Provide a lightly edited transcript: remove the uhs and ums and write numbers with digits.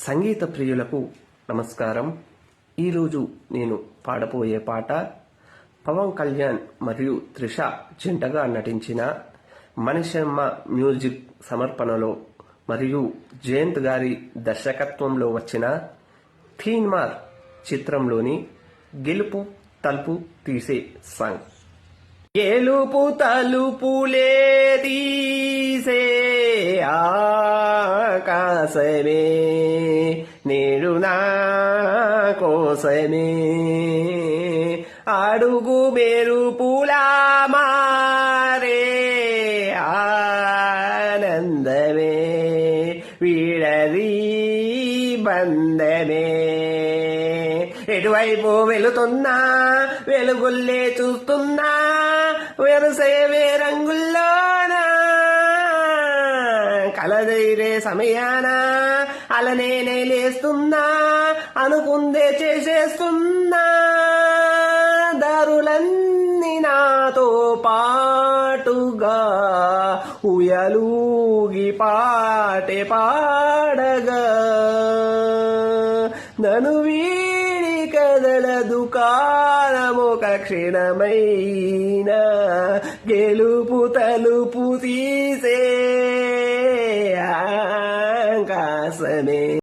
సంగీత ప్రియులకు నమస్కారం. ఈరోజు నేను పాడబోయే పాట పవన్ కళ్యాణ్ మరియు త్రిష జంటగా నటించిన మణిశర్మ మ్యూజిక్ సమర్పణలో మరియు జయంత్ గారి దర్శకత్వంలో వచ్చిన తీన్మార్ చిత్రంలోని గెలుపు తలుపు తీసే సాంగ్. గెలుపు తలుపులే తీసే ఆకాశమే నేడు నా కోసమే అడుగు మెరుపులా మారే ఆనందమే వీడది బంధమే ఎటువైపు వెళుతున్నా వెలుగుల్లే చూస్తున్నా వెరసేవే రంగుల్లోనా కలదైరే సమయాన అలనే లేస్తున్నా అనుకుందే చేసేస్తున్నా దారులన్నీ నాతో పాటుగా ఉయలూగి పాటే పాడగా నను వీడి కదలదు కాలమొక క్షణమైన గెలుపు తలుపు తీసే ఆకాశమే.